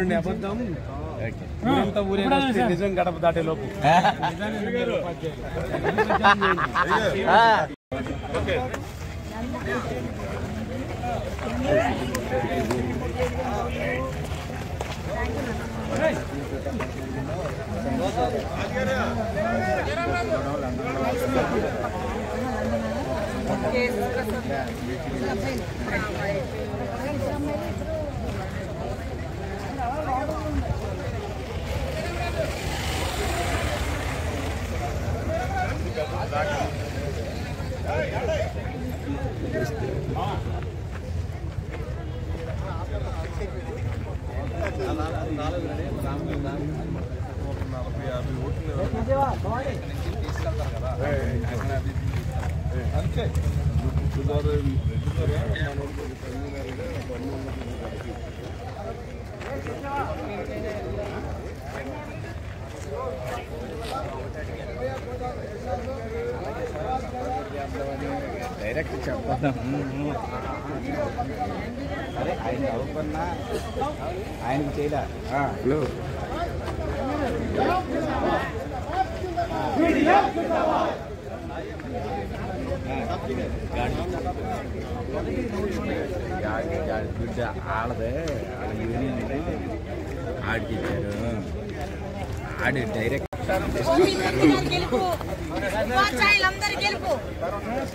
చెప్పండి అబద్ధం ఊరంతా ఊరేగిస్తే నిజం గడప దాటే లోపు డైరెక్ట్ చెప్పద్దాం. అరే ఆయన నవ్వుకున్నా ఆయనకి చేయలే. హలో బిడ్డ ఆడదే ఆడ యూనియన్ ఆడికి ఇచ్చారు. ఆడి డైరెక్ట్ ఉపాధ్యాయులందరి గెలుపు,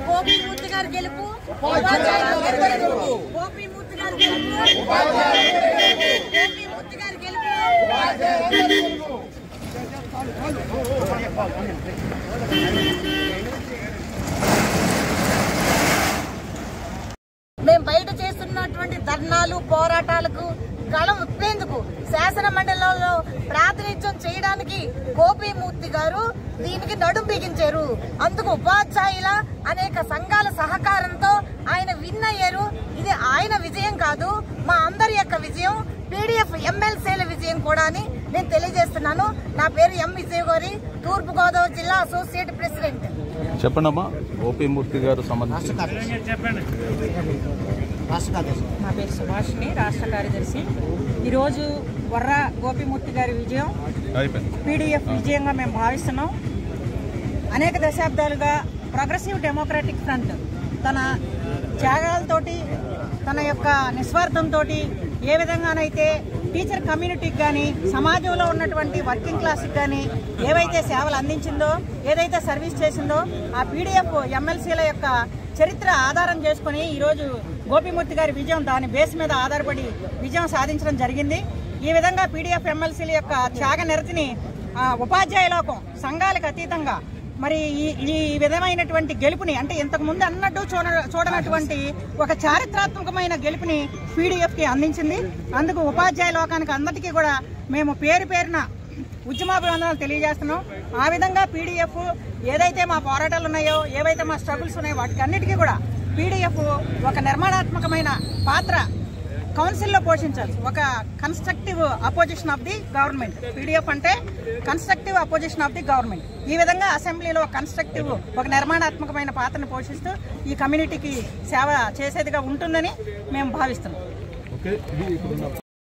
గోపీమూర్తి గారు గెలుపు, ఉపాధ్యాయులందరి గెలుపు, గోపీమూర్తి గారు గెలుపు, గోపీమూర్తి గారు గెలుపు. మేము బయట చేస్తున్నటువంటి ధర్నాలు పోరాటాలకు గళం విప్పేందుకు శాసన మండలిలో ప్రాతినిధ్యం చేయడానికి గోపీమూర్తి గారు దీనికి నడుం బిగించారు. అందుకు ఉపాధ్యాయుల అనేక సంఘాల సహకారంతో ఆయన విన్ అయ్యారు. ఇది ఆయన విజయం కాదు, మా అందరి యొక్క విజయం, పీడీఎఫ్ ఎమ్మెల్సీల విజయం కూడా అని నేను తెలియజేస్తున్నాను. నా పేరు ఎం విజయగౌరి, తూర్పు గోదావరి జిల్లా అసోసియేట్ ప్రెసిడెంట్. చెప్పండమ్మా, గోపీమూర్తి గారు సంబంధించి. నా పేరు సుభాషిణి, రాష్ట్ర కార్యదర్శి. ఈరోజు వర్ర గోపీమూర్తి గారి విజయం పీడీఎఫ్ విజయంగా మేము భావిస్తున్నాం. అనేక దశాబ్దాలుగా ప్రోగ్రెసివ్ డెమోక్రాటిక్ ఫ్రంట్ తన త్యాగాలతోటి, తన యొక్క నిస్వార్థంతో ఏ విధంగానైతే టీచర్ కమ్యూనిటీకి కానీ సమాజంలో ఉన్నటువంటి వర్కింగ్ క్లాస్కి కానీ ఏవైతే సేవలు అందించిందో, ఏదైతే సర్వీస్ చేసిందో, ఆ పీడీఎఫ్ ఎమ్మెల్సీల యొక్క చరిత్ర ఆధారం చేసుకుని ఈరోజు గోపీమూర్తి గారి విజయం దాని బేస్ మీద ఆధారపడి విజయం సాధించడం జరిగింది. ఈ విధంగా పీడీఎఫ్ ఎమ్మెల్సీల యొక్క త్యాగ నిరతిని ఉపాధ్యాయ లోకం సంఘాలకు అతీతంగా మరి ఈ విధమైనటువంటి గెలుపుని, అంటే ఇంతకు ముందు అన్నట్టు చూడనటువంటి ఒక చారిత్రాత్మకమైన గెలుపుని పీడీఎఫ్కి అందించింది. అందుకు ఉపాధ్యాయ లోకానికి అందరికీ కూడా మేము పేరు పేరున ఉద్యమాభివందనాలు తెలియజేస్తున్నాం. ఆ విధంగా పీడీఎఫ్ ఏదైతే మా పోరాటాలు ఉన్నాయో, ఏవైతే మా స్ట్రగుల్స్ ఉన్నాయో, వాటికి అన్నిటికీ కూడా పీడీఎఫ్ ఒక నిర్మాణాత్మకమైన పాత్ర కౌన్సిల్లో పోషించాలి. ఒక constructive opposition of the government. PDF అంటే constructive opposition of the government. ఈ విధంగా అసెంబ్లీలో కన్స్ట్రక్టివ్ ఒక నిర్మాణాత్మకమైన పాత్రను పోషిస్తూ ఈ కమ్యూనిటీకి సేవ చేసేదిగా ఉంటుందని మేము భావిస్తున్నాం.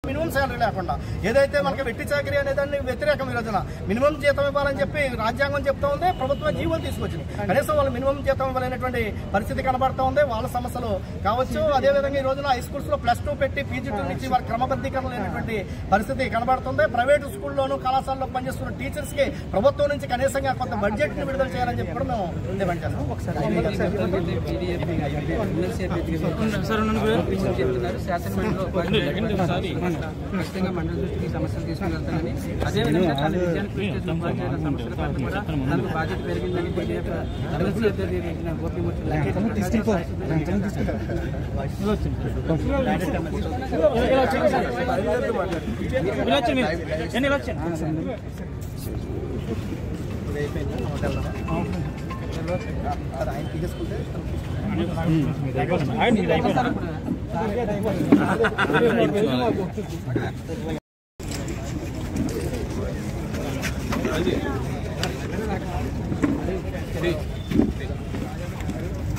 మినిమం శాలరీ లేకుండా ఏదైతే మనకి వెట్టి చాకరీ అనేదాన్ని వ్యతిరేకం ఈరోజున మినిమం జీతం ఇవ్వాలని చెప్పి రాజ్యాంగం చెప్తా ఉంది, ప్రభుత్వం జీవోలు తీసుకొచ్చింది. కనీసం వాళ్ళు మినిమం జీతం ఇవ్వాలనేటువంటి పరిస్థితి కనబడతా ఉంది. వాళ్ళ సమస్యలు కావచ్చు. అదేవిధంగా ఈ రోజున హై స్కూల్స్ లో +2 పెట్టి PG2 నుంచి వాళ్ళ క్రమబద్ధీకరణ లేనటువంటి పరిస్థితి కనబడుతుంది. ప్రైవేటు స్కూల్లోనూ కళాశాలలో పనిచేస్తున్న టీచర్స్ కి ప్రభుత్వం నుంచి కనీసంగా కొంత బడ్జెట్ ని విడుదల చేయాలని చెప్పి కూడా మేము డిమాండ్ చేస్తాం. ఖచ్చితంగా మండలి దృష్టికి సమస్యలు తీసుకుని వెళ్తానని, అదేవిధంగా చాలా విజయాన్ని ఉపాధ్యాయుల సమస్యల పట్ల కూడా నాకు బాధ్యత పెరిగిందని గోపీమూర్తి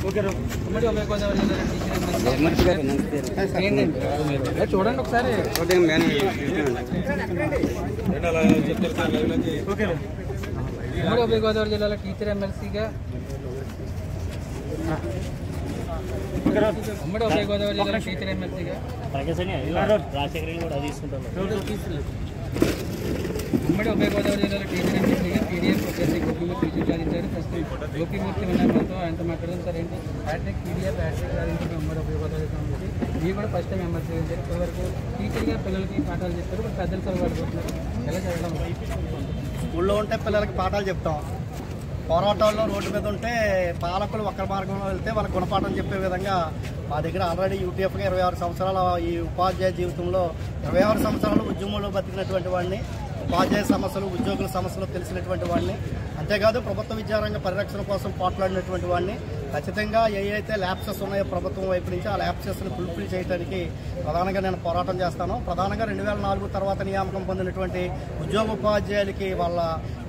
ఉమ్మడి ఉభయ గోదావరి జిల్లా చూడండి ఒకసారి. ఉమ్మడి ఉభయ గోదావరి జిల్లాలో టీచర్ ఎమ్మెల్సీగా ఉమ్మడి ఉభయ గోదావరి జిల్లాలో టీచర్ ఎమ్మెల్సీగా ఉమ్మడి ఉభయ గోదావరి జిల్లాలో టీచర్ ఎమ్మెల్సీగా పీడీఎఫ్ అభ్యర్థి గోపిమూర్తి విజయం సాధించారు. ప్రస్తుతం గోపిమూర్తి ఉన్నారు మనతో, ఆయనతో మాట్లాడడం. సార్ ఏంటి హ్యాట్రిక్ పీడీఎఫ్ హ్యాట్రిక్ సాధించిన ఉమ్మడి ఉభయ గోదావరి సంబంధించి మీరు కూడా ఫస్ట్ టైం ఎమ్మెల్సీ చేశారు. ఇప్పటివరకు టీచర్గా పిల్లలకి పాఠాలు చెప్తారు, ఇప్పుడు పెద్దలు చదవబడుతున్నారు. ఎలా చదవడం? స్కూల్లో ఉంటే పిల్లలకి పాఠాలు చెప్తాం, పోరాటాల్లో రోడ్డు మీద ఉంటే పాలకులు ఒక్కరి మార్గంలో వెళ్తే వాళ్ళకి గుణపాఠం చెప్పే విధంగా మా దగ్గర ఆల్రెడీ యూటీఎఫ్గా 26 సంవత్సరాల ఈ ఉపాధ్యాయ జీవితంలో 26 సంవత్సరాలు ఉద్యమంలో బతికినటువంటి వాడిని, ఉపాధ్యాయ సమస్యలు ఉద్యోగుల సమస్యలు తెలిసినటువంటి వాడిని, అంతేకాదు ప్రభుత్వ విద్యారంగ పరిరక్షణ కోసం పోట్లాడినటువంటి వాడిని. ఖచ్చితంగా ఏవైతే ల్యాప్సెస్ ఉన్నాయో ప్రభుత్వం వైపు నుంచి ఆ ల్యాప్సెస్ను ఫుల్ఫిల్ చేయడానికి ప్రధానంగా నేను పోరాటం చేస్తాను. ప్రధానంగా 2004 తర్వాత నియామకం పొందినటువంటి ఉద్యోగోపాధ్యాయులకి వాళ్ళ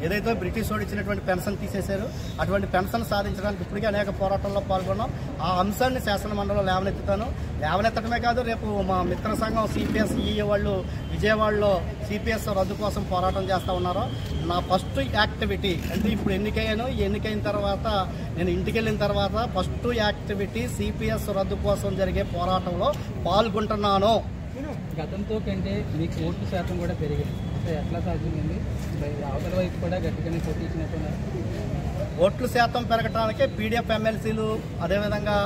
ఏదైతే బ్రిటిష్ వాడు ఇచ్చినటువంటి పెన్షన్ తీసేశారు, అటువంటి పెన్షన్ సాధించడానికి ఇప్పటికీ అనేక పోరాటాల్లో పాల్గొన్నాం. ఆ అంశాన్ని శాసనమండలిలో లేవనెత్తుతాను. లేవనెత్తడమే కాదు, రేపు మా మిత్ర సంఘం సిపిఎస్ ఈఏ వాళ్ళు విజయవాడలో సిపిఎస్ రద్దు కోసం పోరాటం చేస్తూ ఉన్నారు. నా ఫస్ట్ యాక్టివిటీ అంటే ఇప్పుడు ఎన్నికైన తర్వాత నేను ఇంటికి వెళ్ళిన తర్వాత ఫస్ట్ యాక్టివిటీ సిపిఎస్ రద్దు కోసం జరిగే పోరాటంలో పాల్గొంటున్నాను. గతంతో కంటే మీకు ఓట్ల శాతం కూడా పెరిగింది, ఎట్లా సాధ్యమైంది? అవతల వైపు కూడా గట్టిగానే పోటీ ఇచ్చినట్టున్నారు. ఓట్ల శాతం పెరగటానికి పీడీఎఫ్ ఎమ్మెల్సీలు అదేవిధంగా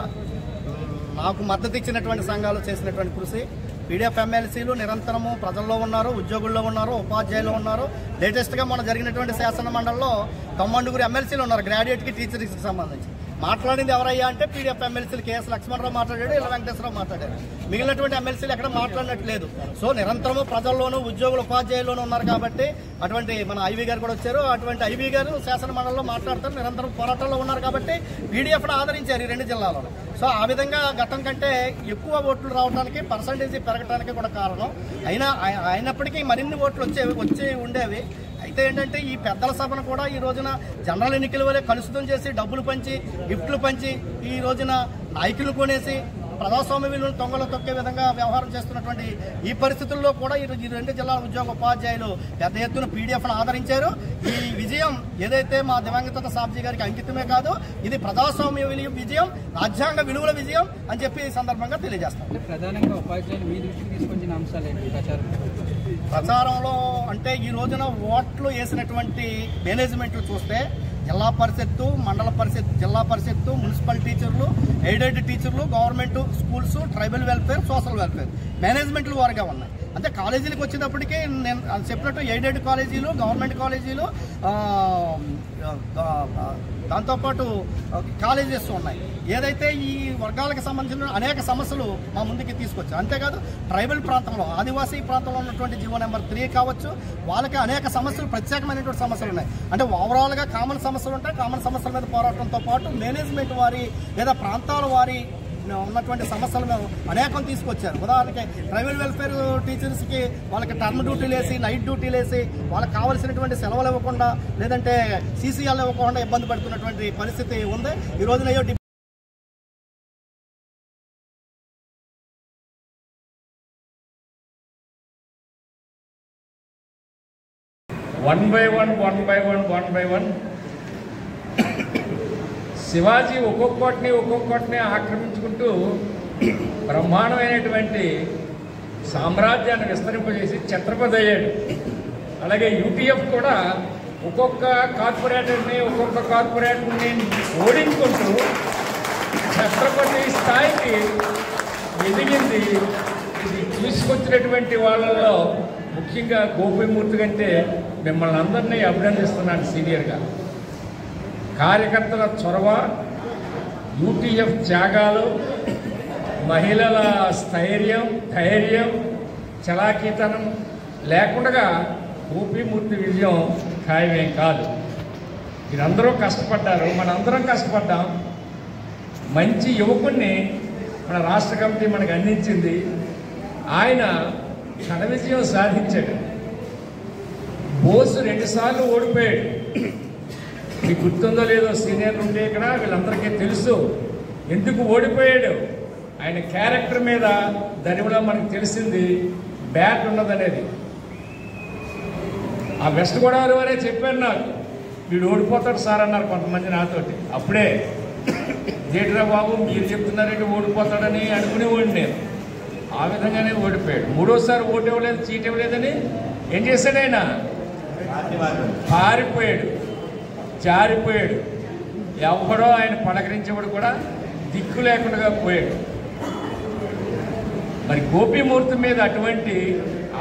నాకు మద్దతు ఇచ్చినటువంటి సంఘాలు చేసినటువంటి కృషి. పీడీఎఫ్ ఎమ్మెల్సీలు నిరంతరము ప్రజల్లో ఉన్నారు, ఉద్యోగుల్లో ఉన్నారు, ఉపాధ్యాయులు ఉన్నారు. లేటెస్ట్గా మొన్న జరిగినటువంటి శాసన మండలిలో 90 ఎమ్మెల్సీలు ఉన్నారు గ్రాడ్యుయేట్కి టీచర్స్కి సంబంధించి. మాట్లాడింది ఎవరయ్యా అంటే పీడీఎఫ్ ఎమ్మెల్సీలు కేఎస్ లక్ష్మణరావు మాట్లాడాడు, ఇలా వెంకటేశ్వరరావు మాట్లాడారు. మిగిలినటువంటి ఎమ్మెల్సీలు ఎక్కడ మాట్లాడినట్లేదు. సో నిరంతరము ప్రజల్లోనూ ఉద్యోగులు ఉపాధ్యాయుల్లోనూ ఉన్నారు కాబట్టి అటువంటి మన ఐవీ గారు కూడా వచ్చారు. అటువంటి ఐవీ గారు శాసన మండలిలో మాట్లాడతారు, నిరంతరం పోరాటంలో ఉన్నారు కాబట్టి పీడీఎఫ్ను ఆదరించారు ఈ 2 జిల్లాలలో. సో ఆ విధంగా గతం కంటే ఎక్కువ ఓట్లు రావడానికి పర్సంటేజ్ పెరగడానికి కూడా కారణం. అయినప్పటికీ మరిన్ని ఓట్లు వచ్చి ఉండేవి. అయితే ఏంటంటే ఈ పెద్దల సభను కూడా ఈ రోజున జనరల్ ఎన్నికల వల్లే కలుషితం చేసి డబ్బులు పంచి గిఫ్ట్లు పంచి ఈ రోజున నాయకులు కొనేసి ప్రజాస్వామ్య విలువలను తొంగలో తొక్కే విధంగా వ్యవహారం చేస్తున్నటువంటి ఈ పరిస్థితుల్లో కూడా ఈ 2 జిల్లాల ఉద్యోగ ఉపాధ్యాయులు పెద్ద ఎత్తున పీడీఎఫ్ను ఆదరించారు. ఈ విజయం ఏదైతే మా దివంగత సాబ్జీ గారికి అంకితమే కాదు, ఇది ప్రజాస్వామ్య విజయం, రాజ్యాంగ విలువల విజయం అని చెప్పి ఈ సందర్భంగా తెలియజేస్తాం. ప్రధానంగా ఉపాధ్యాయులు మీ దృష్టికి తీసుకొచ్చిన అంశాలు ఏంటి ప్రచారంలో అంటే ఈ రోజున ఓట్లు వేసినటువంటి మేనేజ్మెంట్లు చూస్తే జిల్లా పరిషత్తు, మండల పరిషత్, జిల్లా పరిషత్తు, మున్సిపల్ టీచర్లు, ఎయిడెడ్ టీచర్లు, government schools, tribal welfare, social welfare మేనేజ్మెంట్లు వారుగా ఉన్నాయి. అంటే కాలేజీలకు వచ్చేటప్పటికీ నేను చెప్పినట్టు ఎయిడెడ్ కాలేజీలు, గవర్నమెంట్ కాలేజీలు, దాంతోపాటు కాలేజెస్ ఉన్నాయి. ఏదైతే ఈ వర్గాలకు సంబంధించిన అనేక సమస్యలు మా ముందుకి తీసుకొచ్చారు. అంతేకాదు ట్రైబల్ ప్రాంతంలో, ఆదివాసీ ప్రాంతంలో ఉన్నటువంటి జీవో నెంబర్ 3 కావచ్చు, వాళ్ళకి అనేక సమస్యలు, ప్రత్యేకమైనటువంటి సమస్యలు ఉన్నాయి. అంటే ఓవరాల్గా కామన్ సమస్యలు ఉంటాయి. కామన్ సమస్యల మీద పోరాటంతో పాటు మేనేజ్మెంట్ వారి లేదా ప్రాంతాల వారి ఉన్నటువంటి సమస్యలు మేము అనేకం తీసుకొచ్చారు. ఉదాహరణకి ట్రైబల్ వెల్ఫేర్ టీచర్స్కి వాళ్ళకి టర్మ్ డ్యూటీలు వేసి, నైట్ డ్యూటీలు వేసి, వాళ్ళకి కావాల్సినటువంటి సెలవులు ఇవ్వకుండా లేదంటే సీసీఎల్ ఇవ్వకుండా ఇబ్బంది పడుతున్నటువంటి పరిస్థితి ఉంది. ఈ రోజున 1 by 1 శివాజీ ఒక్కొక్కటిని ఆక్రమించుకుంటూ బ్రహ్మాండమైనటువంటి సామ్రాజ్యాన్ని విస్తరింపజేసి ఛత్రపతి అయ్యాడు. అలాగే యూటీఎఫ్ కూడా ఒక్కొక్క కార్పొరేటర్ని ఓడించుకుంటూ ఛత్రపతి స్థాయికి ఎదిగింది. ఇది తీసుకొచ్చినటువంటి వాళ్ళలో ముఖ్యంగా గోపిమూర్తి కంటే మిమ్మల్ని అందరినీ అభినందిస్తున్నాను. సీనియర్గా కార్యకర్తల చొరవ, యూటీఎఫ్ త్యాగాలు, మహిళల ధైర్యం, చలాకీతనం లేకుండా గోపిమూర్తి విజయం ఖాయమేం కాదు. మీరందరూ కష్టపడ్డారు, మనందరం కష్టపడ్డాం. మంచి యువకుడిని మన రాష్ట్ర కమిటీ మనకు అందించింది. ఆయన ఘన విజయం సాధించాడు. బోసు 2 సార్లు ఓడిపోయాడు. మీకు గుర్తుందో లేదో, సీనియర్లు ఉంటే ఇక్కడ వీళ్ళందరికీ తెలుసు. ఎందుకు ఓడిపోయాడు, ఆయన క్యారెక్టర్ మీద దరిమిలో మనకు తెలిసింది బ్యాట్ ఉన్నదనేది. ఆ వెస్ట్ గోదావరి వారే చెప్పారు నాకు, వీడు ఓడిపోతాడు సార్ అన్నారు కొంతమంది నాతోటి. అప్పుడే జేటిరా బాబు మీరు చెప్తున్నారంటే ఓడిపోతాడని అనుకునేవాడిని నేను. ఆ విధంగానే ఓడిపోయాడు. మూడోసారి ఓటు ఇవ్వలేదు, సీట్ ఇవ్వలేదని ఏం చేశాడు ఆయన? పారిపోయాడు, జారిపోయాడు. ఎవడో ఆయన పలకరించేవాడు కూడా దిక్కు లేకుండా పోయాడు. మరి గోపీమూర్తి మీద అటువంటి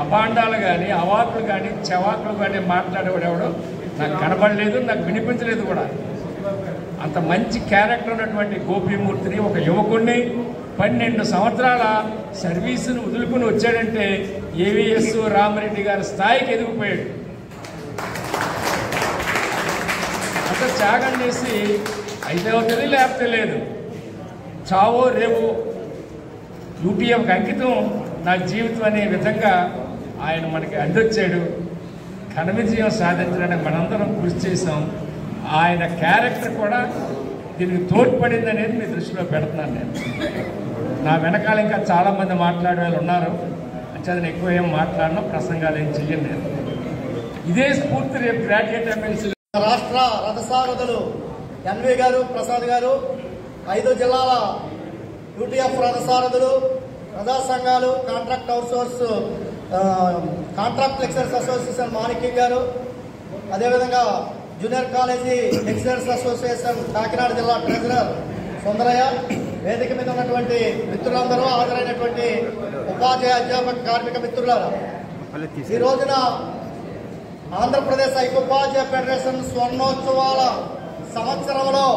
అభాండాలు కానీ అవాకులు కానీ చవాకులు కానీ మాట్లాడేవాడు ఎవడో నాకు కనబడలేదు, నాకు వినిపించలేదు కూడా. అంత మంచి క్యారెక్టర్ ఉన్నటువంటి గోపీమూర్తిని, ఒక యువకుడిని 12 సంవత్సరాల సర్వీసును వదులుకుని వచ్చాడంటే ఏవిఎస్ రామరెడ్డి గారి స్థాయికి ఎదిగిపోయాడు. అంత త్యాగం చేసి అయితే అవుతుంది, లేకపోతే లేదు, చావో రేవో యూటీఎఫ్కి అంకితం నా జీవితం అనే విధంగా ఆయన మనకి అందొచ్చాడు. ఘన విజయం సాధించడానికి మనందరం కృషి చేసాం. ఆయన క్యారెక్టర్ కూడా దీనికి తోడ్పడింది అనేది మీ దృష్టిలో పెడుతున్నాను నేను. నా వెనకాల ఇంకా చాలామంది మాట్లాడే వాళ్ళు ఉన్నారు, అంచేది ఎక్కువ ఏం మాట్లాడినా ప్రసంగాలు ఏం చెయ్యను నేను. ఇదే స్ఫూర్తి రేపు గ్రాడ్యుయేట్ ఎమ్మెల్సీ రాష్ట్ర రథసారథులు ఎన్వి గారు, ప్రసాద్ గారు, 5 జిల్లాల యూటీఎఫ్ రథసారథులు, ప్రజా సంఘాలు, contract outsource contract lecturers association Manikyam garu, అదేవిధంగా junior college lecturers association Kakinada జిల్లా ట్రెజరర్ సుందరయ్య, వేదిక మీద ఉన్నటువంటి మిత్రులందరూ, హాజరైనటువంటి ఉపాధ్యాయ అధ్యాపక కార్మిక మిత్రులారా, ఈ రోజున ఆంధ్రప్రదేశ్ ఐక్యోపాధ్యాయ ఫెడరేషన్ స్వర్ణోత్సవాల సంవత్సరంలో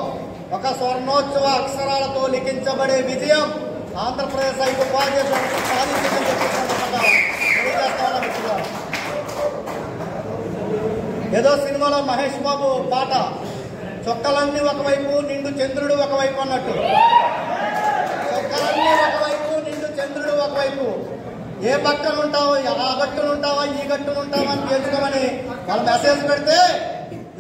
ఒక స్వర్ణోత్సవ అక్షరాలతో లిఖించబడే విజయం ఆంధ్రప్రదేశ్ ఐక్యోపాధ్యాయ ఫెడరేషన్ సాధించిందని తెలియజేస్తామన్న మిత్రులారా. ఏదో సినిమాలో మహేష్ బాబు పాట, చొక్కలన్నీ ఒకవైపు నిండు చంద్రుడు ఒకవైపు అన్నట్టు, చొక్కలన్నీ ఒకవైపు నిండు చంద్రుడు ఒకవైపు, ఏ పక్కన ఉంటావో, ఆ గట్టును ఉంటావా, ఈ గట్టును ఉంటావా అని తెలుసుకోమని వాళ్ళు మెసేజ్ పెడితే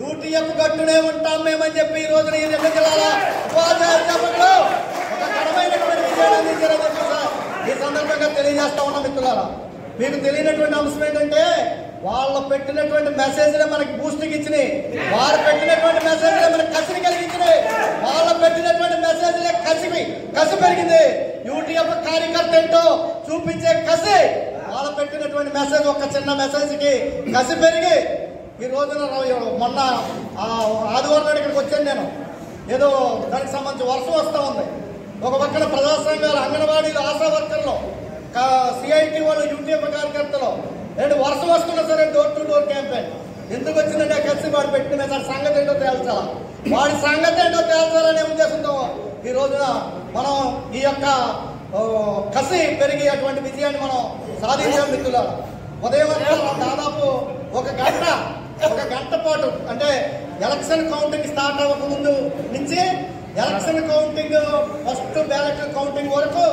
యూటీఎఫ్ గట్టునే ఉంటాం మేమని చెప్పి ఈ రోజున ఈ 2 జిల్లాల ఉపాధ్యాయ అధ్యాపకులు ఒక ఘనమైనటువంటి విజయాన్ని అందించారని చెప్పి ఈ సందర్భంగా తెలియజేస్తా ఉన్నాం మిత్రులారా. మీకు తెలియనటువంటి అంశం ఏంటంటే వాళ్ళు పెట్టినటువంటి మెసేజ్లే మనకి బూస్టింగ్ ఇచ్చినాయి, వారు పెట్టినటువంటి మెసేజ్లే మనకి కసిని కలిగించినాయి, వాళ్ళు పెట్టినటువంటి మెసేజ్లే కసి పెరిగింది. యూటీఎఫ్ కార్యకర్త ఏంటో చూపించే కసి, వాళ్ళు పెట్టినటువంటి మెసేజ్, ఒక చిన్న మెసేజ్ కి కసి పెరిగి ఈ రోజున మొన్న ఆదివారం నాడు ఇక్కడికి వచ్చాను నేను. ఏదో దానికి సంబంధించి వర్షం వస్తూ ఉంది. ఒక పక్కన ప్రజా సంఘాలు, అంగన్వాడీలు, ఆశా వర్కర్లు, సిఐటి వాళ్ళు, యూటీఎఫ్ కార్యకర్తలు, రెండు వర్షం వస్తున్నా సరే డోర్ టు డోర్ క్యాంపెయిన్ ఎందుకు వచ్చిందంటే కలిసి వాడు పెట్టిన సంగతి ఏంటో తేల్చాలా, వాడి సంగతి ఏంటో తేల్చాలనే ఉద్దేశంతో ఈ రోజున మనం ఈ యొక్క కసి పెరిగి అటువంటి విజయాన్ని మనం సాధించాం మిత్రులారా. ఉదయం దాదాపు ఒక గంట పాటు, అంటే ఎలక్షన్ కౌంటింగ్ స్టార్ట్ అవ్వక ముందు నుంచి election counting first ballot counting వరకు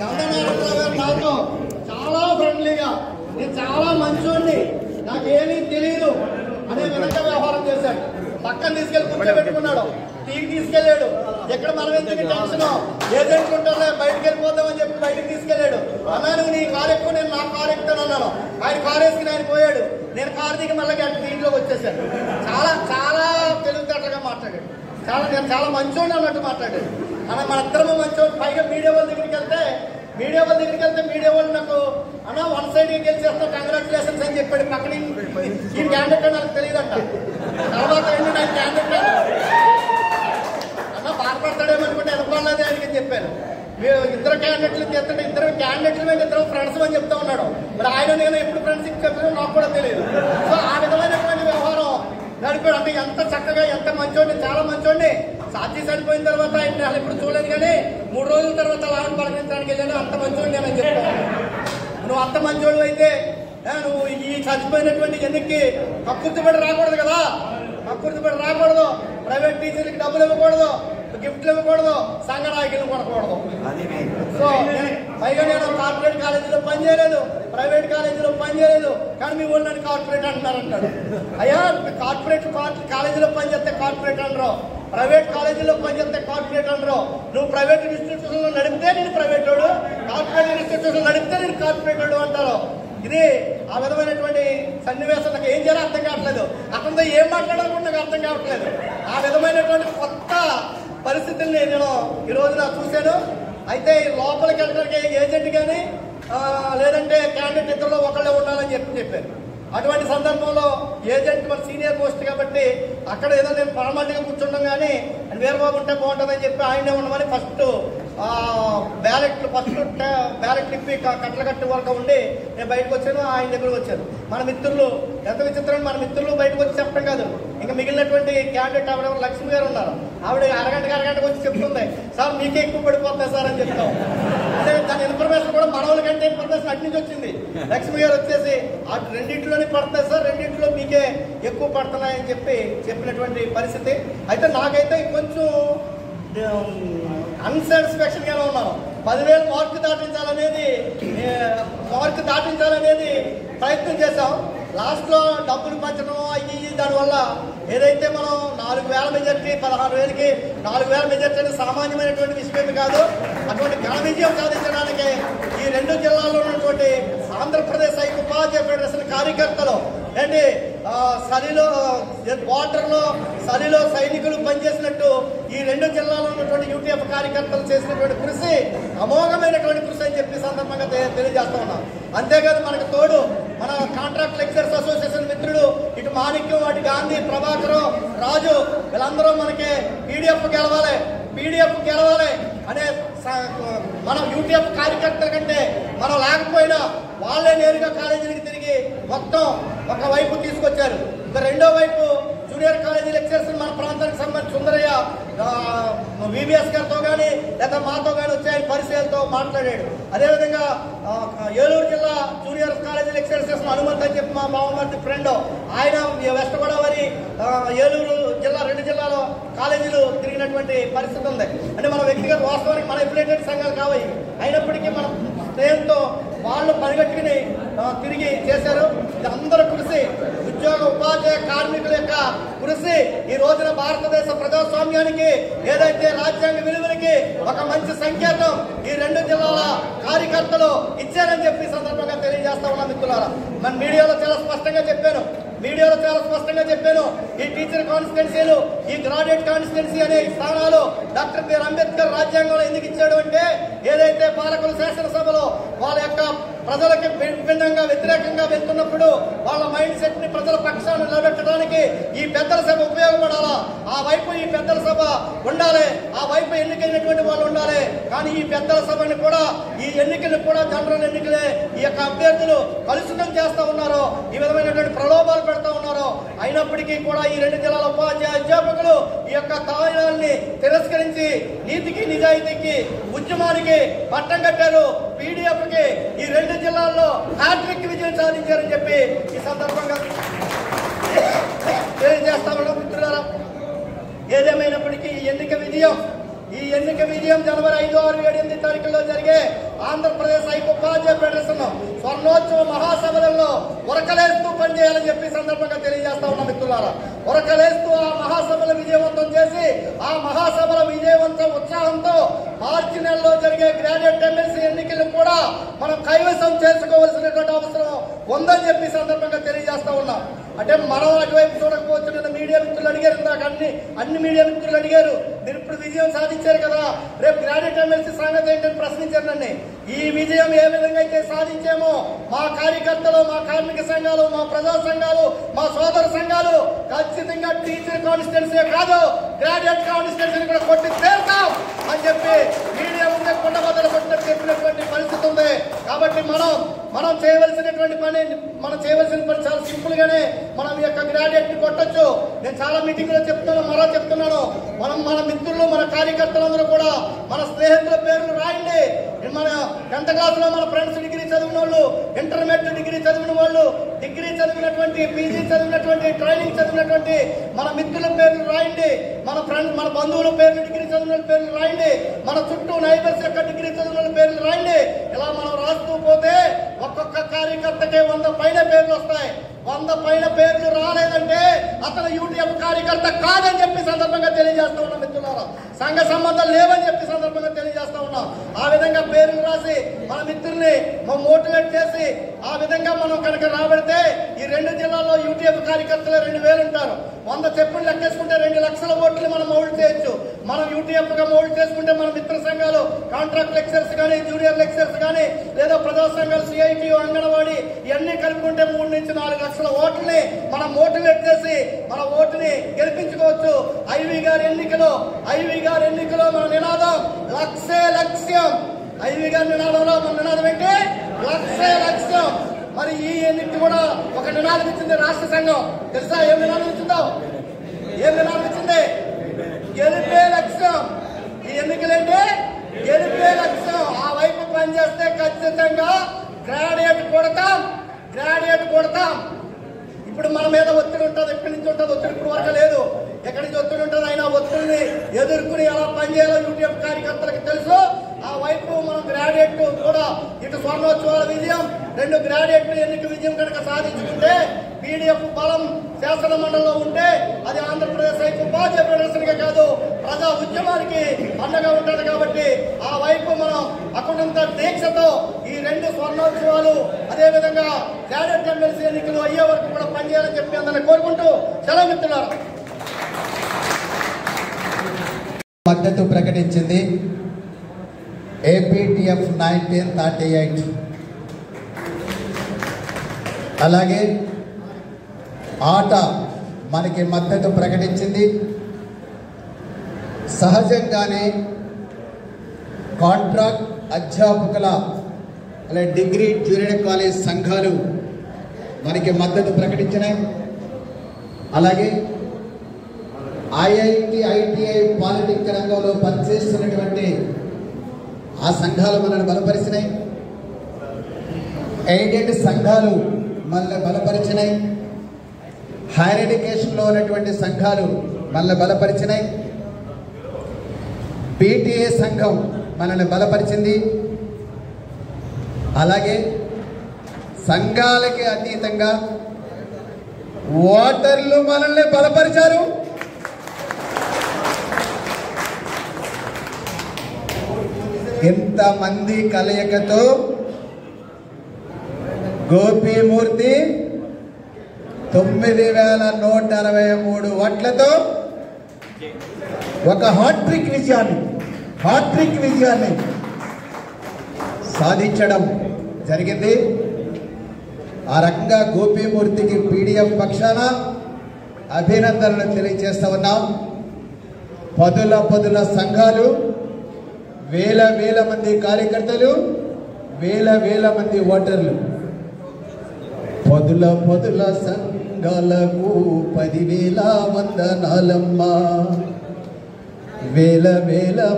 గంధనారాయణరావు గారు నాతో చాలా ఫ్రెండ్లీగా, నేను చాలా మంచోడిని, నాకేమీ తెలియదు అనే విధంగా వ్యవహారం చేశాడు. పక్కన తీసుకెళ్లి కూర్చోబెట్టుకున్నాడు, టీకి తీసుకెళ్లాడు. ఎక్కడ మనం ఎందుకు టెన్షన్, ఏజెంట్లు ఉంటారా బయటకు వెళ్ళిపోతామని చెప్పి బయటకు తీసుకెళ్లాడు. అన్నా నువ్వు నీ కారు ఎక్కువ, నేను నా కారు ఎక్కుతాను అన్నాను. ఆయన కారు వేసుకుని ఆయన పోయాడు, నేను కారు దిగి మళ్ళీ దీంట్లోకి వచ్చేసాను. చాలా చాలా తెలివితేటగా మాట్లాడాడు, నేను చాలా మంచోడిని అన్నట్టు మాట్లాడాడు. అన్న మన ఇద్దరము మంచోడు. పైగా మీడియా వాళ్ళ దగ్గరికి వెళ్తే మీడియా వాళ్ళు నాకు అన్న 1 సైడ్ గెలిచేస్తా, కంగ్రాచులేషన్స్ అని చెప్పాడు. పక్కన ఈ క్యాండిడేట్ నాకు తెలియదంట. తర్వాత ఏంటి నాకు క్యాండిడేట్ అన్న బాధపడతాడేమనుకుంటే ఎదపడలేదు ఆయనకి చెప్పాను. మీరు ఇద్దరు క్యాండిడేట్లు చేస్తుంటే ఇద్దరు క్యాండిడేట్ల మీద ఇద్దరు ఫ్రెండ్స్ అని చెప్తా ఉన్నాడు. మరి ఆయన నేను ఎప్పుడు ఫ్రెండ్షిప్ చెప్పానో నాకు కూడా తెలియదు. సో ఆ విధమైనటువంటి వ్యవహారం నడిపాడు. అంటే ఎంత చక్కగా, ఎంత మంచోడిని, చాలా మంచోడిని. సాధ్య చనిపోయిన తర్వాత ఆయన ఇప్పుడు చూడలేదు, కానీ 3 రోజుల తర్వాత లాభం పలకరించడానికి వెళ్ళాను. అంత మంచోడిని నేను చెప్తాను. నువ్వు అంత మంచోడు అయితే నువ్వు ఈ చచ్చిపోయినటువంటి ఎన్నికకి కక్కుర్తిపడి రాకూడదు కదా, కక్కుర్తిపడి రాకూడదు. ప్రైవేట్ టీచర్లకి డబ్బులు ఇవ్వకూడదు, గిఫ్ట్లు ఇవ్వకూడదు, సంఘ నాయకులు కొనకూడదు. సో పైగా నేను కార్పొరేట్ కాలేజీలో పనిచేయలేదు, ప్రైవేట్ కాలేజీలో పనిచేయలేదు, కానీ మీ ఊళ్ళో కార్పొరేట్ అంటున్నారంటాడు. అయ్యా కార్పొరేట్ కాలేజీలో పనిచేస్తే కార్పొరేట్ అంటారు, ప్రైవేట్ కాలేజీలో పనిచేస్తే కార్పొరేట్ అంటారు. నువ్వు ప్రైవేట్ ఇన్స్టిట్యూషన్లో నడిపితే నేను ప్రైవేట్ వాడు, కార్పొరేట్ ఇన్స్టిట్యూషన్ నడిపితే నేను కార్పొరేట్ వాడు అంటారు. ఇది ఆ విధమైనటువంటి సన్నివేశం నాకు ఏం చేయాలో అర్థం కావట్లేదు. అతనితో ఏం మాట్లాడాలనుకుంటే నాకు అర్థం కావట్లేదు. ఆ విధమైనటువంటి కొత్త పరిస్థితుల్ని నేను ఈ రోజున చూశాను. అయితే లోపలికి వెళ్ళడానికి ఏజెంట్ కానీ లేదంటే క్యాండిడేట్ ఇద్దరులో ఒకళ్ళే ఉండాలని చెప్పారు. అటువంటి సందర్భంలో ఏజెంట్ మన సీనియర్ పోస్ట్ కాబట్టి అక్కడ ఏదో నేను ఫార్మాలిటీగా కూర్చుంటాం కానీ వీరబాబు ఉంటే బాగుంటుందని చెప్పి ఆయనే ఉండమని ఫస్ట్ బ్యాలెట్ ఇప్పి కట్టల కట్టు వరకు ఉండి నేను బయటకు వచ్చాను. ఆయన దగ్గరకు వచ్చాను. మన మిత్రులు ఎంత విచిత్రం, మన మిత్రులు బయటకు వచ్చి చెప్పడం కాదు, ఇంకా మిగిలినటువంటి క్యాండిడేట్ ఆవిడ లక్ష్మి గారు ఉన్నారు. ఆవిడ అరగంటకు వచ్చి చెప్తుంది, సార్ మీకే ఎక్కువ పడిపోతాయి సార్ అని చెప్తాం. అంటే దాని ఇన్ఫర్మేషన్ కూడా మన వాళ్ళకంటే ఇన్ఫర్మేషన్ అటు నుంచి వచ్చింది. లక్ష్మి గారు వచ్చేసి అటు రెండింటిలోనే పడతాయి సార్, రెండింటిలో మీకే ఎక్కువ పడుతున్నాయని చెప్పినటువంటి పరిస్థితి. అయితే నాకైతే కొంచెం అన్సాటిస్ఫాక్షన్ గానే ఉన్నాను. 10,000 మార్కు దాటించాలనేది ప్రయత్నం చేశాం. లాస్ట్ లో డబ్బులు పంచడం అయ్యి దానివల్ల ఏదైతే మనం 4,000 మెజార్టీ 16,000కి 4,000 మెజార్టీ అనేది సామాన్యమైనటువంటి విషయమే కాదు. అటువంటి ఘన విజయం సాధించడానికి ఈ 2 జిల్లాల్లో ఉన్నటువంటి ఆంధ్రప్రదేశ్ ఉపాధ్యాయ ఫెడరేషన్ కార్యకర్తలు ఏంటి చలిలో సైనికులు పనిచేసినట్టు ఈ 2 జిల్లాలో ఉన్నటువంటి యూటీఎఫ్ కార్యకర్తలు చేసినటువంటి కృషి అమోఘమైనటువంటి కృషి అని చెప్పి సందర్భంగా తెలియజేస్తా ఉన్నాం. అంతేకాదు మనకు తోడు మన కాంట్రాక్ట్ లెక్చరర్స్ అసోసియేషన్ మిత్రులు ఇటు మాణిక్యం, అటు గాంధీ, ప్రభాకరం, రాజు వీళ్ళందరూ మనకి పీడిఎఫ్ గెలవాలి అనే మనం యూటీఎఫ్ కార్యకర్తల కంటే మనం లేకపోయినా వాళ్ళే నేరుగా కాలేజీలకు తిరిగి మొత్తం ఒకవైపు తీసుకొచ్చారు. ఇక రెండో వైపు జూనియర్ కాలేజీ లెక్చరర్స్ మన ప్రాంతానికి సంబంధించి సుందరయ్య విబిఎస్ గారితో కానీ లేదా మాతో కానీ వచ్చి ఆయన పరిశీలనతో మాట్లాడాడు. అదేవిధంగా ఏలూరు జిల్లా జూనియర్ కాలేజీ లెక్చరర్స్ అనుమతి అని చెప్పి మా మామూలు ఫ్రెండ్ ఆయన వెస్ట్ గోదావరి ఏలూరు జిల్లా 2 జిల్లాలో కాలేజీలు తిరిగినటువంటి పరిస్థితి ఉంది. అంటే మన వ్యక్తిగత వాస్తవానికి మన ఎఫిలియేటెడ్ సంఘాలు కావాలి, అయినప్పటికీ మన స్నేహంతో వాళ్ళు పరిగెట్టుకుని తిరిగి చేశారు. ఇది అందరూ కృషి, ఉద్యోగ ఉపాధ్యాయ కార్మికుల యొక్క కృషి ఈ రోజున భారతదేశ ప్రజాస్వామ్యానికి ఏదైతే రాజ్యాంగ విలువలకి ఒక మంచి సంకేతం ఈ 2 జిల్లాల కార్యకర్తలు ఇచ్చారని చెప్పి సందర్భంగా తెలియజేస్తా ఉన్నాం. మిత్రులారా, మన మీడియాలో చాలా స్పష్టంగా చెప్పాను. ఈ టీచర్ కాన్స్టిట్యున్సీలు, ఈ గ్రాడ్యుయేట్ కాన్స్టిట్యున్సీ అనే స్థానాలు డాక్టర్ బిఆర్ అంబేద్కర్ రాజ్యాంగంలో ఎందుకు ఇచ్చాడు అంటే ఏదైతే పాలకులు శాసనసభలో వాళ్ళ యొక్క ప్రజలకి భిన్నంగా వ్యతిరేకంగా వెళ్తున్నప్పుడు వాళ్ళ మైండ్ సెట్ ని ప్రజల పక్షాన్ని నిలబెట్టడానికి ఈ పెద్దల సభ ఉపయోగపడాలా, ఆ వైపు ఈ పెద్దల సభ ఉండాలి, ఆ వైపు ఎన్నికైనటువంటి వాళ్ళు ఉండాలి. కానీ ఈ పెద్దల సభని కూడా ఈ ఎన్నికలు కూడా జనరల్ ఎన్నికలే ఈ యొక్క అభ్యర్థులు కలుషితం చేస్తా ఉన్నారు, ఈ విధమైనటువంటి ప్రలోభాలు పెడతా ఉన్నారు. అయినప్పటికీ కూడా ఈ 2 జిల్లాల ఉపాధ్యాయ అధ్యాపకులు ఈ యొక్క తాయినాన్ని తిరస్కరించి నీతికి నిజాయితీకి ఉద్యమానికి పట్టం కట్టారు. పీడిఎఫ్ కి ఈ 2 జిల్లాల్లో హ్యాట్రిక్ విజయం సాధించారని చెప్పి ఈ సందర్భంగా తెలియజేస్తా ఉన్నాం. మిత్రులారా, ఏదేమైనప్పటికీ ఈ ఎన్నిక విజయం జనవరి 5, 6, 7, 8 తారీఖుల్లో జరిగే ఆంధ్రప్రదేశ్ ఉపాధ్యాయ ఫెడరేషన్ స్వర్ణోత్సవ మహాసభలలో ఉరకలేస్తూ పనిచేయాలని చెప్పి సందర్భంగా తెలియజేస్తా ఉన్నాం. మిత్రులారా, ఉరకలేస్తూ ఆ మహాసభల విజయవంతం చేసి ఆ మహాసభల విజయవంతం ఉత్సాహంతో మార్చి నెలలో జరిగే గ్రాడ్యుయేట్ ఎమ్మెల్సీ ఎన్నికలు కూడా మనం కైవసం చేసుకోవాల్సినటువంటి అవసరం ఉందని చెప్పి సందర్భంగా తెలియజేస్తా ఉన్నాం. అంటే మనం అటువైపు చూడకపోవచ్చు. మీడియా మిత్రులు అడిగారు, ఇందాక అన్ని మీడియా మిత్రులు అడిగారు, మీరు ఇప్పుడు విజయం సాధించారు కదా, రేపు గ్రాడ్యుయేట్ ఎమ్మెల్సీ సంగతి ఏంటని ప్రశ్నించారు నన్ను. ఈ విజయం ఏ విధంగా అయితే సాధించామో మా కార్యకర్తలు, మా కార్మిక సంఘాలు, మా ప్రజా సంఘాలు, మా సోదర సంఘాలు ఖచ్చితంగా టీచర్ కాన్స్టిట్యున్సీ కాదు గ్రాడ్యుయేట్ కాన్స్టిట్యున్సీ కూడా కొట్టి తీరుతాం అని చెప్పి మీడియా ముందే కొండ మొదలు కొట్టినట్టు చెప్పినటువంటి పరిస్థితి ఉంది. కాబట్టి మనం చేయవలసినటువంటి పని చాలా సింపుల్ గానే మనం ఈ యొక్క గ్రాడ్యుయేట్ ని కొట్టొచ్చు. నేను చాలా మీటింగ్ లో చెప్తున్నాను, మన మిత్రులు, మన కార్యకర్తలందరూ కూడా మన స్నేహితుల పేర్లు రాయండి. మన 10th క్లాస్ లో మన ఫ్రెండ్స్ డిగ్రీ చదివిన వాళ్ళు, ఇంటర్మీడియట్ డిగ్రీ చదివిన వాళ్ళు, డిగ్రీ చదివినటువంటి, పీజీ చదివినటువంటి, ట్రైనింగ్ చదివినటువంటి మన మిత్రుల పేర్లు రాయండి. మన బంధువుల పేర్లు, డిగ్రీ చదివిన పేర్లు రాయండి. మన చుట్టూ నైబర్స్ యొక్క డిగ్రీ చదివిన పేర్లు రాయండి. ఇలా మనం రాస్తూ పోతే ఒక్కొక్క కార్యకర్తకి 100 పైన పేర్లు వస్తాయి. 100 పైన పేర్లు రాలేదంటే అతను యూటీఎఫ్ కార్యకర్త కాదని చెప్పి సందర్భంగా తెలియజేస్తా ఉన్నాం మిత్రులారా. సంఘ సంబంధాలు లేవని చెప్పి సందర్భంగా తెలియజేస్తా ఉన్నాం. ఆ విధంగా పేర్లు రాసి మన మిత్రుల్ని మోటివేట్ చేసి ఆ విధంగా మనం కనుక రాబడితే ఈ 2 జిల్లాల్లో యూటీఎఫ్ కార్యకర్తలు 2000 ఉంటారు. 100 చెప్పులు లెక్కేసుకుంటే 2 లక్షల ఓట్లు మనం మౌల్డ్ చేయొచ్చు. మనం యూటీఎఫ్ గా మౌల్డ్ చేసుకుంటే మన మిత్ర సంఘాలు కాంట్రాక్ట్ లెక్చర్స్ కానీ, జూనియర్ లెక్చర్స్ కానీ, లేదా ప్రజా సంఘాలు, సిఐటి, అంగన్వాడీ ఇవన్నీ కలుపుకుంటే 3 నుంచి 4 లక్షల ఓట్లని మనం మోటివేట్ చేసి మన ఓటుని గెలిపించుకోవచ్చు. ఐవి గారి ఎన్నికలో మన నినాదం లక్ష్య లక్ష్యం. ఐవి గారి నినాదంలో మన నినాదం ఏంటి? లక్ష్య లక్ష్యం. మరి ఈ ఎన్నిక కూడా ఒక నినాదం ఇచ్చింది రాష్ట్ర సంఘం. తెలుసా ఏం నినాదం ఇచ్చిందో? గెలిపే లక్ష్యం. ఈ ఎన్నికలంటే గెలిపే లక్ష్యం. ఆ వైపు పనిచేస్తే ఖచ్చితంగా గ్రాడ్యుయేట్ కొడతాం. ఇప్పుడు మన మీద ఒత్తిడి ఉంటుంది, ఎక్కడి నుంచి ఉంటుంది ఒత్తిడి? ఇప్పుడు వరకు లేదు. ఎక్కడి నుంచి ఒత్తిడి ఉంటుంది? అయినా ఒత్తిడిని ఎదుర్కొని ఎలా పనిచేయాలో యూటీఎఫ్ కార్యకర్తలకు తెలుసు. ఆ వైపు మనం గ్రాడ్యుయేట్ కూడా ఇటు స్వర్ణోత్సవాల విజయం, 2 గ్రాడ్యుయేట్ ఎన్నిక విజయం కనుక సాధించుకుంటే పీడీఎఫ్ బలం శాసన మండలిలో ఉంటే అది ఆంధ్రప్రదేశ్ వైపు ఉపాధ్యాయ ప్రదర్శనగా కాదు, ప్రజా ఉద్యమానికి అండగా ఉంటుంది. కాబట్టి ఆ వైపు మనం అకుండంత దీక్షతో ఈ 2 స్వర్ణోత్సవాలు అదేవిధంగా గ్రాడ్యుయేట్ ఎమ్మెల్సీ ఎన్నికలు అయ్యే వరకు కూడా పనిచేయాలని చెప్పి అందరినీ కోరుకుంటూ సెలవు మిత్రులారా. మద్దతు ప్రకటించింది ఏపీటీఎఫ్ 1938. అలాగే ఆట మనకి మద్దతు ప్రకటించింది. సహజంగానే కాంట్రాక్ట్ అధ్యాపకుల అలాగే డిగ్రీ జూనియర్ కాలేజ్ సంఘాలు మనకి మద్దతు ప్రకటించినాయి. అలాగే ఐఐటి, ఐటీఐ, పాలిటెక్నిక్ రంగంలో పనిచేస్తున్నటువంటి ఆ సంఘాలు మనల్ని బలపరిచినాయి. ఎయిడెడ్ సంఘాలు మనల్ని బలపరిచినాయి. హైయర్ ఎడ్యుకేషన్లో ఉన్నటువంటి సంఘాలు మనల్ని బలపరిచినాయి. పీటీఏ సంఘం మనల్ని బలపరిచింది. అలాగే సంఘాలకి అతీతంగా ఓటర్లు మనల్ని బలపరిచారు. ఇంతమంది కలయికతో గోపీమూర్తి 9163 ఓట్లతో ఒక హ్యాట్రిక్ విజయాన్ని సాధించడం జరిగింది. ఆ రకంగా గోపీమూర్తికి పీడీఎఫ్ పక్షాన అభినందనలు తెలియజేస్తా ఉన్నాం. పదుల సంఘాలు, వేల మంది కార్యకర్తలు, వేల మంది ఓటర్లు, పదుల సంఘాలకు 10,000 వందనాలమ్మా. వేల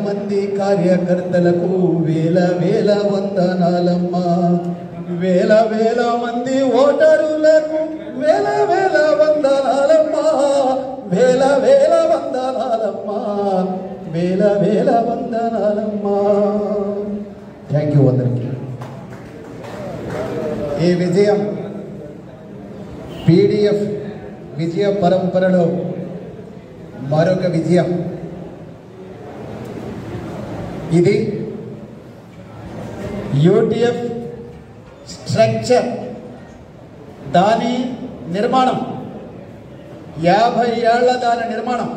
మంది కార్యకర్తలకు వేల వందనాలమ్మా. వేల మంది ఓటరులకు వేల వందనాలమ్మా. వేల వందనాలమ్మా. వేల వందనాలమ్మా. థ్యాంక్ యూ అందరికీ. ఈ విజయం పీడీఎఫ్ విజయ పరంపరలో మరొక విజయం. ఇది యూటీఎఫ్ స్ట్రక్చర్, దాని నిర్మాణం, 50 ఏళ్ల దాని నిర్మాణం.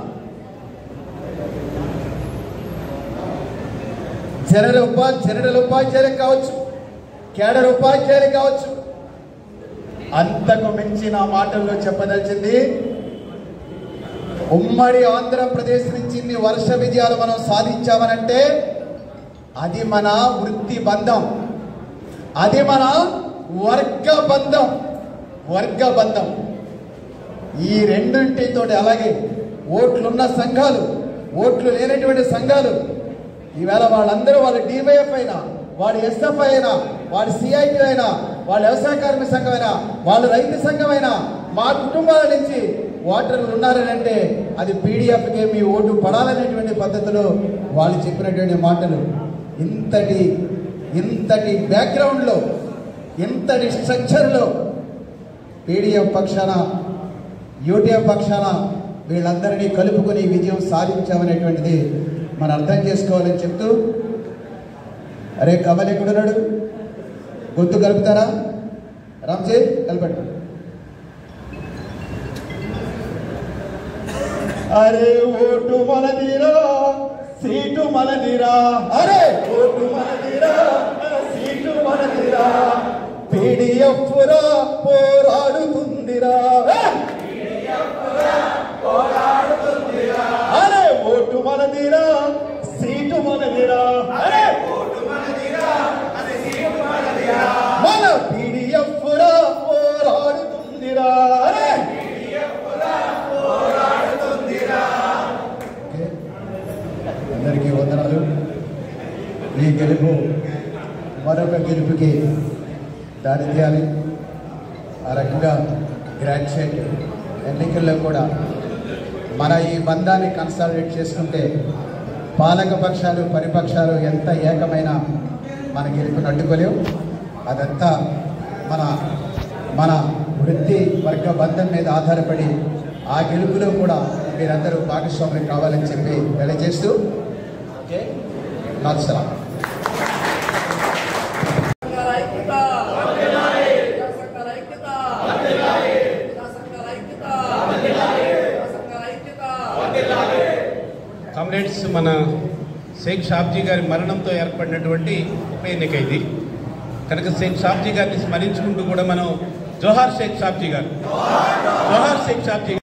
జనరల్ ఉపాధ్యాయులు కావచ్చు, కేడర్ ఉపాధ్యాయులు కావచ్చు. అంతకు మించి నా మాటల్లో చెప్పదలిచింది, ఉమ్మడి ఆంధ్రప్రదేశ్ నుంచి ఇన్ని వర్ష విజయాలు మనం సాధించామనంటే అది మన వృత్తి బంధం, అది మన వర్గ బంధం. ఈ రెండింటితో అలాగే ఓట్లున్న సంఘాలు, ఓట్లు లేనటువంటి సంఘాలు, ఈవేళ వాళ్ళందరూ వాళ్ళు డివైఎఫ్ అయినా, వాడు ఎస్ఎఫ్ అయినా, వాడు సిఐటి అయినా, వాళ్ళు వ్యవసాయ కార్మిక సంఘం అయినా, వాళ్ళు రైతు సంఘం అయినా, మా కుటుంబాల నుంచి ఓటర్లు ఉన్నారనంటే అది పీడీఎఫ్కే మీ ఓటు పడాలనేటువంటి పద్ధతిలో వాళ్ళు చెప్పినటువంటి మాటలు. ఇంతటి బ్యాక్గ్రౌండ్లో, ఇంతటి స్ట్రక్చర్లో పీడీఎఫ్ పక్షాన యూటీఎఫ్ పక్షాన వీళ్ళందరినీ కలుపుకొని విజయం సాధించామనేటువంటిది మనం అర్థం చేసుకోవాలని చెప్తూ, అరే కమల్ ఎక్కడున్నాడు? గొంతు కలుపుతారా? రామ్జీ కలపండి. అరే ఓటు మనదిరా, సీటు మనదిరా, అరే ఓటు మనదిరా, సీటు మనదిరా, పీడీఎఫ్ రా పోరాడుతుందిరా, అరే ఓటు మనదిరా, సీటు మనదిరా, అరే మన పీడీఎఫ్ రా పోరాడుతుందిరా, అరే అందరికీ వందనాలు. ఈ గెలుపు మరొక గెలుపుకి దారి తీయాలి. ఆ రకంగా గ్రాడ్యుయేట్ ఎన్నికల్లో కూడా మన ఈ బంధాన్ని కన్సాలిడేట్ చేసుకుంటే పాలక పక్షాలు పరిపక్షాలు ఎంత ఏకమైన మన గెలుపుని అడ్డుకోలేవు. అదంతా మన వృత్తి వర్గ బంధం మీద ఆధారపడి ఆ గెలుపులో కూడా మీరందరూ భాగస్వాములు కావాలని చెప్పి తెలియజేస్తూ నమస్కారం. కామ్రేడ్స్, మన షేక్ షాబ్జీ గారి మరణంతో ఏర్పడినటువంటి ఉప ఎన్నిక ఇది కనుక షేక్ షాబ్జీ గారిని స్మరించుకుంటూ కూడా మనం జోహార్ షేక్ షాబ్జీ గారు, జోహార్ షేక్ షాబ్జీ గారు.